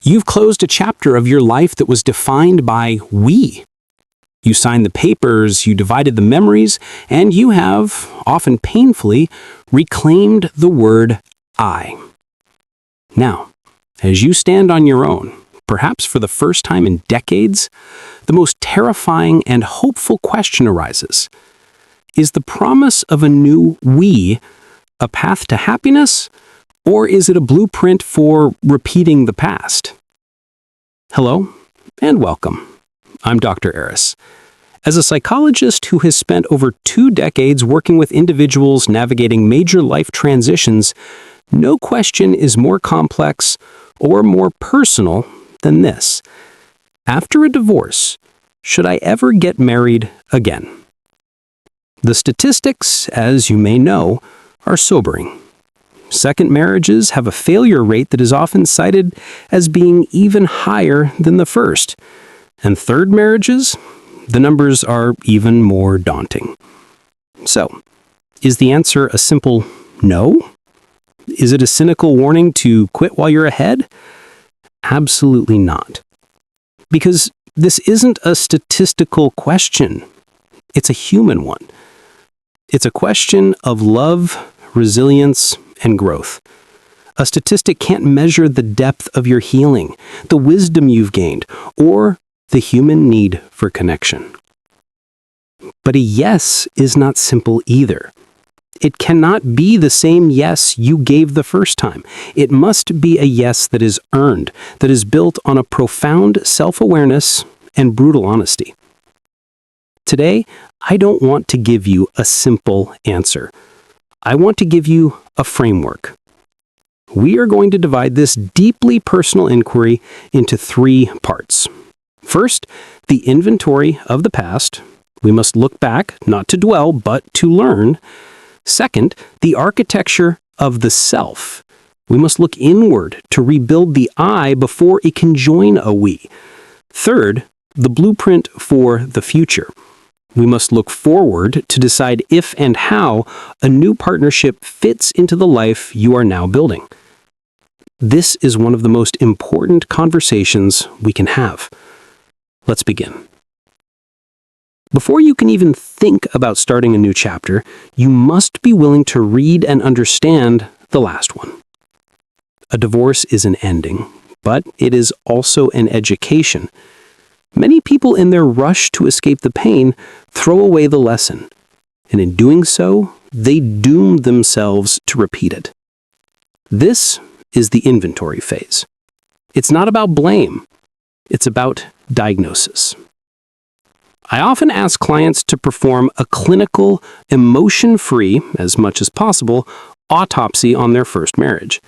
You've closed a chapter of your life that was defined by we. You signed the papers, you divided the memories, and you have, often painfully, reclaimed the word I. Now, as you stand on your own, perhaps for the first time in decades, the most terrifying and hopeful question arises. Is the promise of a new we a path to happiness, or is it a blueprint for repeating the past? Hello, and welcome. I'm Dr. Eris. As a psychologist who has spent over 2 decades working with individuals navigating major life transitions, no question is more complex or more personal than this. After a divorce, should I ever get married again? The statistics, as you may know, are sobering. Second marriages have a failure rate that is often cited as being even higher than the first. And third marriages, the numbers are even more daunting. So, is the answer a simple no? Is it a cynical warning to quit while you're ahead? Absolutely not. Because this isn't a statistical question. It's a human one. It's a question of love, resilience, and growth. A statistic can't measure the depth of your healing, the wisdom you've gained, or the human need for connection. But a yes is not simple either. It cannot be the same yes you gave the first time. It must be a yes that is earned, that is built on a profound self-awareness and brutal honesty. Today, I don't want to give you a simple answer. I want to give you a framework. We are going to divide this deeply personal inquiry into 3 parts. First, the inventory of the past. We must look back, not to dwell, but to learn. Second, the architecture of the self. We must look inward to rebuild the I before it can join a we. Third, the blueprint for the future. We must look forward to decide if and how a new partnership fits into the life you are now building. This is one of the most important conversations we can have. Let's begin. Before you can even think about starting a new chapter, you must be willing to read and understand the last one. A divorce is an ending, but it is also an education. Many people, in their rush to escape the pain, throw away the lesson, and in doing so, they doom themselves to repeat it. This is the inventory phase. It's not about blame. It's about diagnosis. I often ask clients to perform a clinical, emotion-free, as much as possible, autopsy on their first marriage.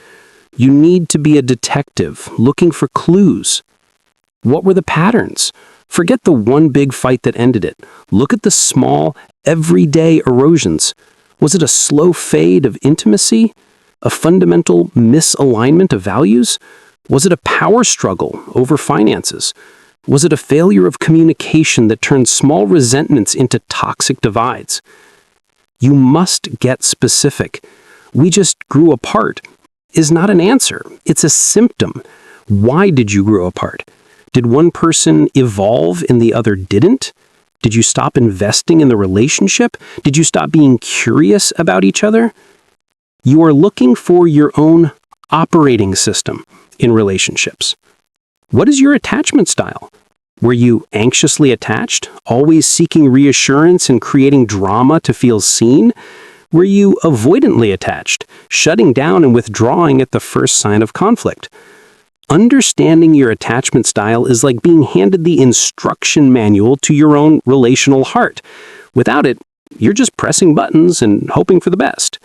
You need to be a detective looking for clues. What were the patterns? Forget the one big fight that ended it. Look at the small, everyday erosions. Was it a slow fade of intimacy? A fundamental misalignment of values? Was it a power struggle over finances? Was it a failure of communication that turned small resentments into toxic divides? You must get specific. We just grew apart is not an answer. It's a symptom. Why did you grow apart? Did one person evolve and the other didn't? Did you stop investing in the relationship? Did you stop being curious about each other? You are looking for your own operating system in relationships. What is your attachment style? Were you anxiously attached, always seeking reassurance and creating drama to feel seen? Were you avoidantly attached, shutting down and withdrawing at the first sign of conflict? Understanding your attachment style is like being handed the instruction manual to your own relational heart. Without it, you're just pressing buttons and hoping for the best.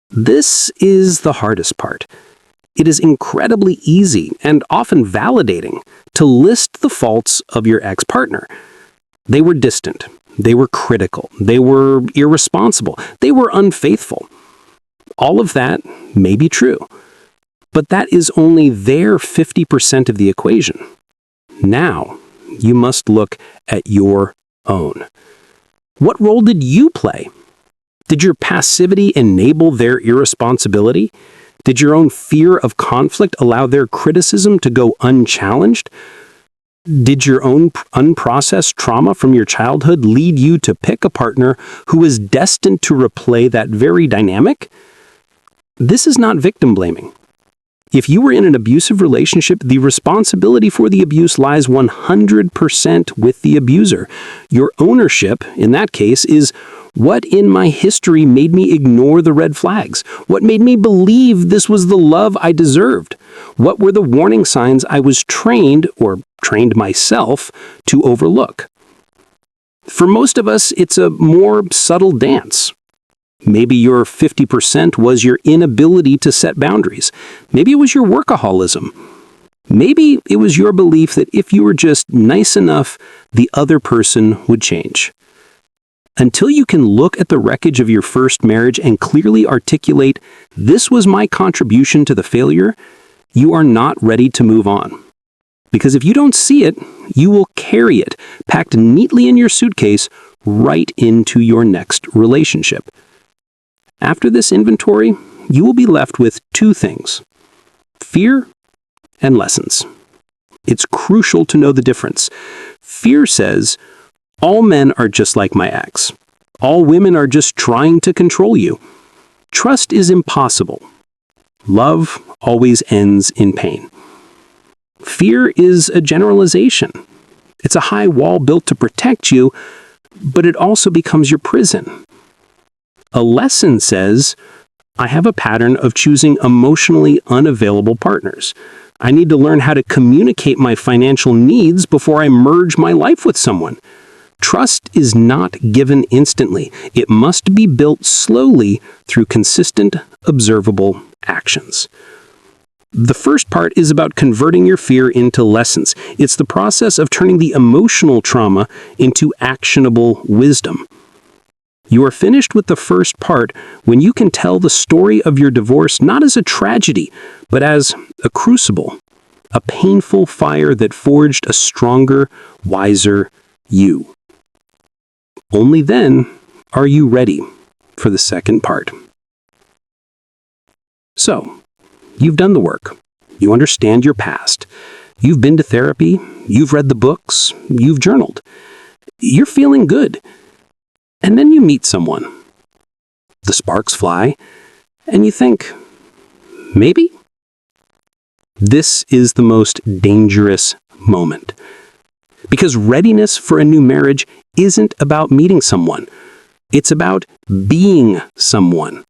This is the hardest part. It is incredibly easy and often validating to list the faults of your ex-partner. They were distant. They were critical. They were irresponsible. They were unfaithful. All of that may be true, but that is only their 50% of the equation. Now, you must look at your own. What role did you play? Did your passivity enable their irresponsibility? Did your own fear of conflict allow their criticism to go unchallenged? Did your own unprocessed trauma from your childhood lead you to pick a partner who is destined to replay that very dynamic? This is not victim blaming. If you were in an abusive relationship, the responsibility for the abuse lies 100% with the abuser. Your ownership, in that case, is what in my history made me ignore the red flags? What made me believe this was the love I deserved? What were the warning signs I was trained myself to overlook? For most of us, it's a more subtle dance. Maybe your 50% was your inability to set boundaries. Maybe it was your workaholism. Maybe it was your belief that if you were just nice enough, the other person would change. Until you can look at the wreckage of your first marriage and clearly articulate, "This was my contribution to the failure," you are not ready to move on. Because if you don't see it, you will carry it, packed neatly in your suitcase, right into your next relationship. After this inventory, you will be left with two things: fear and lessons. It's crucial to know the difference. Fear says, all men are just like my ex. All women are just trying to control you. Trust is impossible. Love always ends in pain. Fear is a generalization. It's a high wall built to protect you, but it also becomes your prison. A lesson says, I have a pattern of choosing emotionally unavailable partners. I need to learn how to communicate my financial needs before I merge my life with someone. Trust is not given instantly. It must be built slowly through consistent, observable actions. The first part is about converting your fear into lessons. It's the process of turning the emotional trauma into actionable wisdom. You are finished with the first part when you can tell the story of your divorce not as a tragedy, but as a crucible, a painful fire that forged a stronger, wiser you. Only then are you ready for the second part. So, you've done the work. You understand your past. You've been to therapy. You've read the books. You've journaled. You're feeling good. And then you meet someone. The sparks fly, and you think, maybe? This is the most dangerous moment. Because readiness for a new marriage isn't about meeting someone. It's about being someone.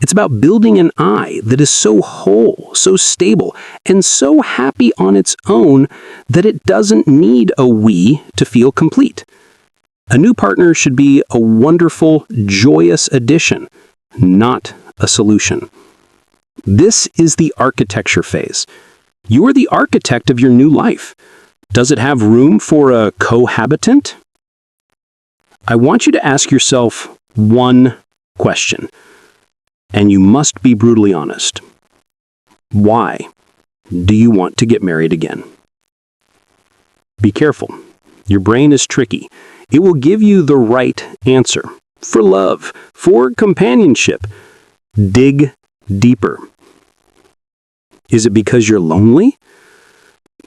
It's about building an I that is so whole, so stable, and so happy on its own that it doesn't need a we to feel complete. A new partner should be a wonderful, joyous addition, not a solution. This is the architecture phase. You are the architect of your new life. Does it have room for a cohabitant? I want you to ask yourself one question, and you must be brutally honest. Why do you want to get married again? Be careful. Your brain is tricky. It will give you the right answer. For love, for companionship. Dig deeper. Is it because you're lonely?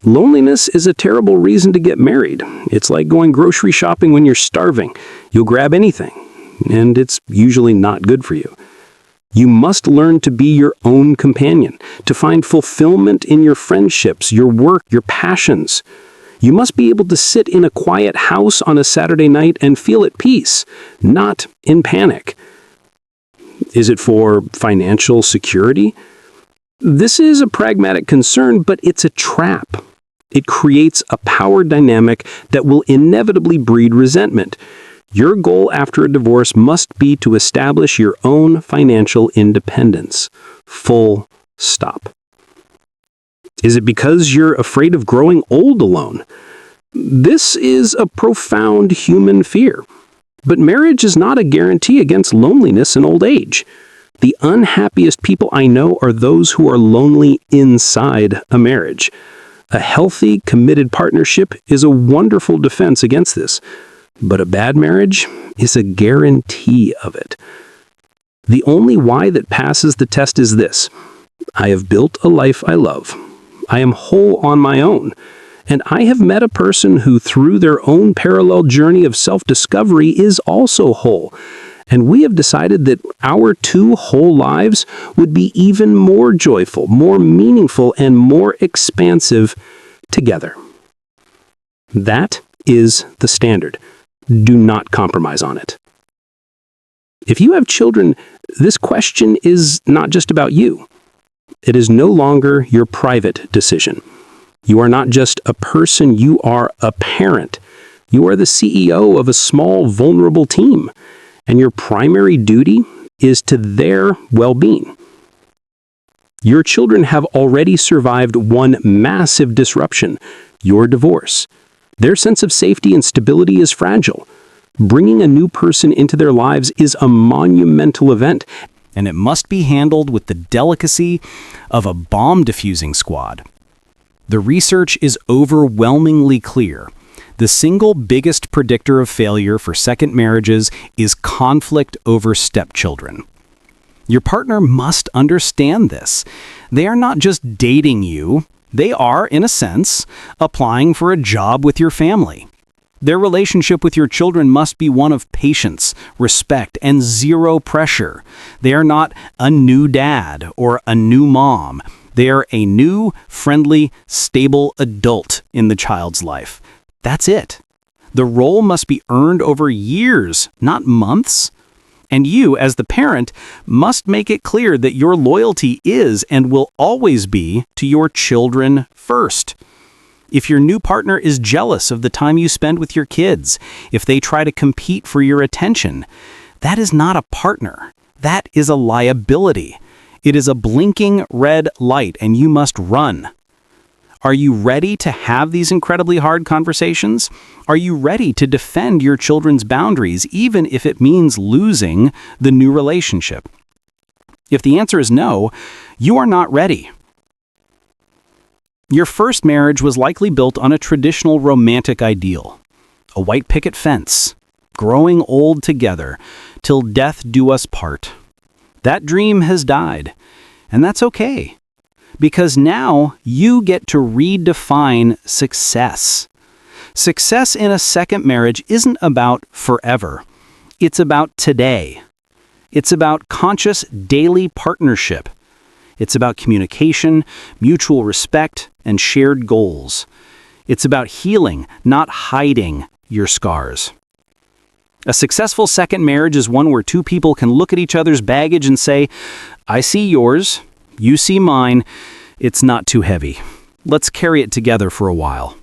Loneliness is a terrible reason to get married. It's like going grocery shopping when you're starving. You'll grab anything, and it's usually not good for you. You must learn to be your own companion, to find fulfillment in your friendships, your work, your passions. You must be able to sit in a quiet house on a Saturday night and feel at peace, not in panic. Is it for financial security? This is a pragmatic concern, but it's a trap. It creates a power dynamic that will inevitably breed resentment. Your goal after a divorce must be to establish your own financial independence. Full stop. Is it because you're afraid of growing old alone? This is a profound human fear. But marriage is not a guarantee against loneliness in old age. The unhappiest people I know are those who are lonely inside a marriage. A healthy, committed partnership is a wonderful defense against this. But a bad marriage is a guarantee of it. The only why that passes the test is this: I have built a life I love. I am whole on my own. And I have met a person who, through their own parallel journey of self-discovery, is also whole. And we have decided that our two whole lives would be even more joyful, more meaningful, and more expansive together. That is the standard. Do not compromise on it. If you have children, this question is not just about you. It is no longer your private decision. You are not just a person, you are a parent. You are the CEO of a small, vulnerable team, and your primary duty is to their well-being. Your children have already survived one massive disruption: your divorce. Their sense of safety and stability is fragile. Bringing a new person into their lives is a monumental event, and it must be handled with the delicacy of a bomb-diffusing squad. The research is overwhelmingly clear. The single biggest predictor of failure for second marriages is conflict over stepchildren. Your partner must understand this. They are not just dating you. They are, in a sense, applying for a job with your family. Their relationship with your children must be one of patience, respect, and zero pressure. They are not a new dad or a new mom. They are a new, friendly, stable adult in the child's life. That's it. The role must be earned over years, not months. And you, as the parent, must make it clear that your loyalty is and will always be to your children first. If your new partner is jealous of the time you spend with your kids, if they try to compete for your attention, that is not a partner. That is a liability. It is a blinking red light, and you must run. Are you ready to have these incredibly hard conversations? Are you ready to defend your children's boundaries, even if it means losing the new relationship? If the answer is no, you are not ready. Your first marriage was likely built on a traditional romantic ideal: a white picket fence, growing old together, till death do us part. That dream has died, and that's okay, because now you get to redefine success. Success in a second marriage isn't about forever. It's about today. It's about conscious daily partnership. It's about communication, mutual respect, and shared goals. It's about healing, not hiding your scars. A successful second marriage is one where two people can look at each other's baggage and say, I see yours, you see mine, it's not too heavy. Let's carry it together for a while.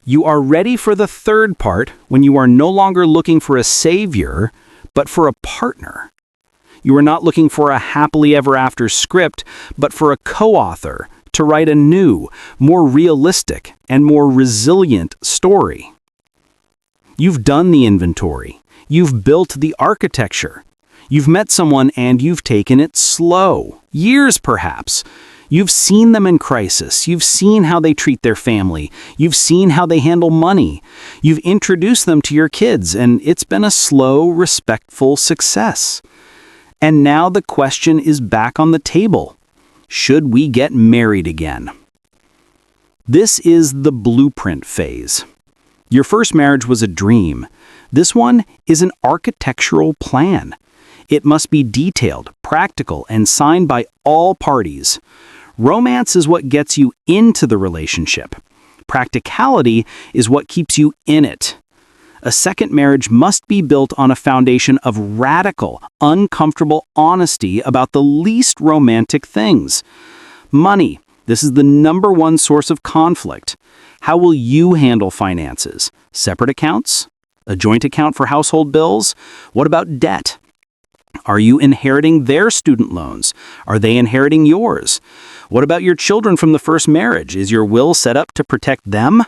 You are ready for the third part when you are no longer looking for a savior, but for a partner. You are not looking for a happily ever after script, but for a co-author to write a new, more realistic, and more resilient story. You've done the inventory. You've built the architecture. You've met someone and you've taken it slow. Years, perhaps. You've seen them in crisis. You've seen how they treat their family. You've seen how they handle money. You've introduced them to your kids, and it's been a slow, respectful success. And now the question is back on the table. Should we get married again? This is the blueprint phase. Your first marriage was a dream. This one is an architectural plan. It must be detailed, practical, and signed by all parties. Romance is what gets you into the relationship. Practicality is what keeps you in it. A second marriage must be built on a foundation of radical, uncomfortable honesty about the least romantic things. Money. This is the number one source of conflict. How will you handle finances? Separate accounts? A joint account for household bills? What about debt? Are you inheriting their student loans? Are they inheriting yours? What about your children from the first marriage? Is your will set up to protect them?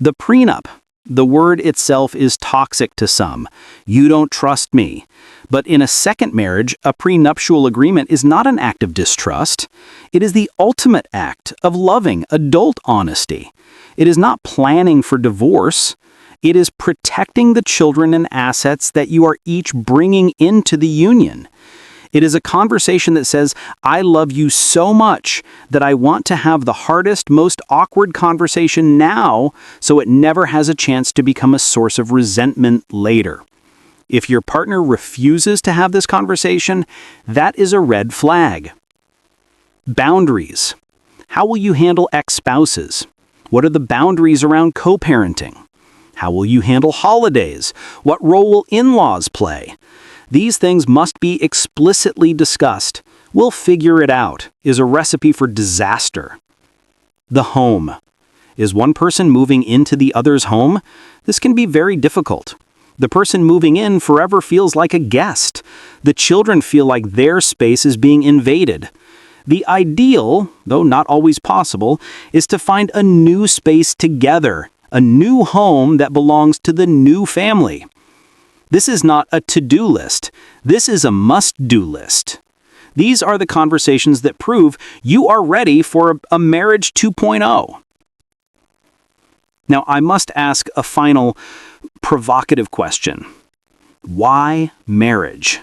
The prenup. The word itself is toxic to some. You don't trust me. But in a second marriage, a prenuptial agreement is not an act of distrust. It is the ultimate act of loving, adult honesty. It is not planning for divorce. It is protecting the children and assets that you are each bringing into the union. It is a conversation that says, I love you so much that I want to have the hardest, most awkward conversation now so it never has a chance to become a source of resentment later. If your partner refuses to have this conversation, that is a red flag. Boundaries. How will you handle ex-spouses? What are the boundaries around co-parenting? How will you handle holidays? What role will in-laws play? These things must be explicitly discussed. We'll figure it out is a recipe for disaster. The home. Is one person moving into the other's home? This can be very difficult. The person moving in forever feels like a guest. The children feel like their space is being invaded. The ideal, though not always possible, is to find a new space together, a new home that belongs to the new family. This is not a to-do list. This is a must-do list. These are the conversations that prove you are ready for a marriage 2.0. Now, I must ask a final provocative question. Why marriage?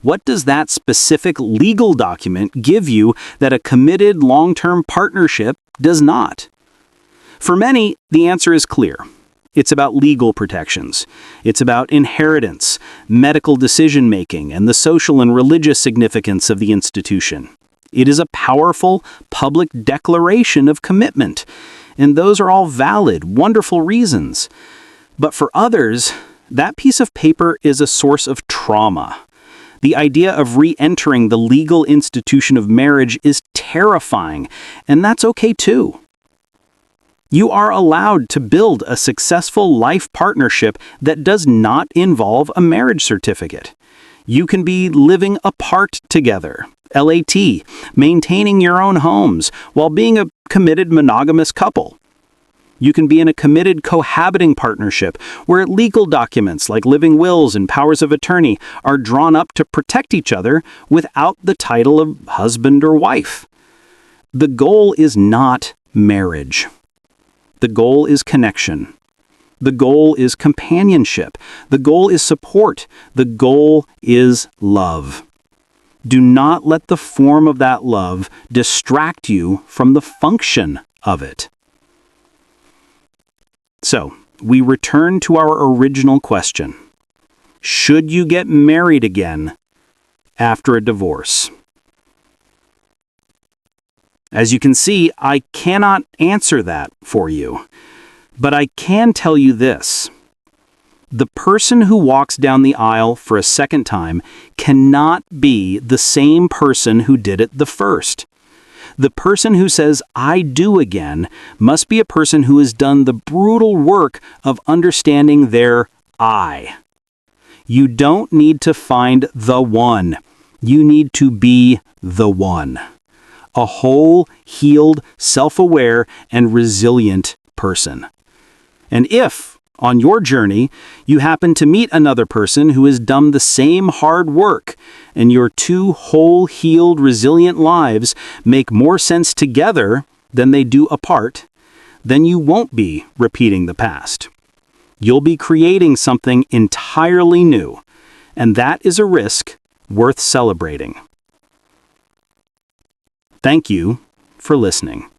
What does that specific legal document give you that a committed long-term partnership does not? For many, the answer is clear. It's about legal protections. It's about inheritance, medical decision-making, and the social and religious significance of the institution. It is a powerful public declaration of commitment, and those are all valid, wonderful reasons. But for others, that piece of paper is a source of trauma. The idea of re-entering the legal institution of marriage is terrifying, and that's okay too. You are allowed to build a successful life partnership that does not involve a marriage certificate. You can be living apart together, LAT, maintaining your own homes, while being a committed monogamous couple. You can be in a committed cohabiting partnership where legal documents like living wills and powers of attorney are drawn up to protect each other without the title of husband or wife. The goal is not marriage. The goal is connection. The goal is companionship. The goal is support. The goal is love. Do not let the form of that love distract you from the function of it. So, we return to our original question. Should you get married again after a divorce? As you can see, I cannot answer that for you. But I can tell you this. The person who walks down the aisle for a second time cannot be the same person who did it the first. The person who says, I do again, must be a person who has done the brutal work of understanding their I. You don't need to find the one. You need to be the one. A whole, healed, self-aware, and resilient person. And if, on your journey, you happen to meet another person who has done the same hard work, and your two whole, healed, resilient lives make more sense together than they do apart, then you won't be repeating the past. You'll be creating something entirely new, and that is a risk worth celebrating. Thank you for listening.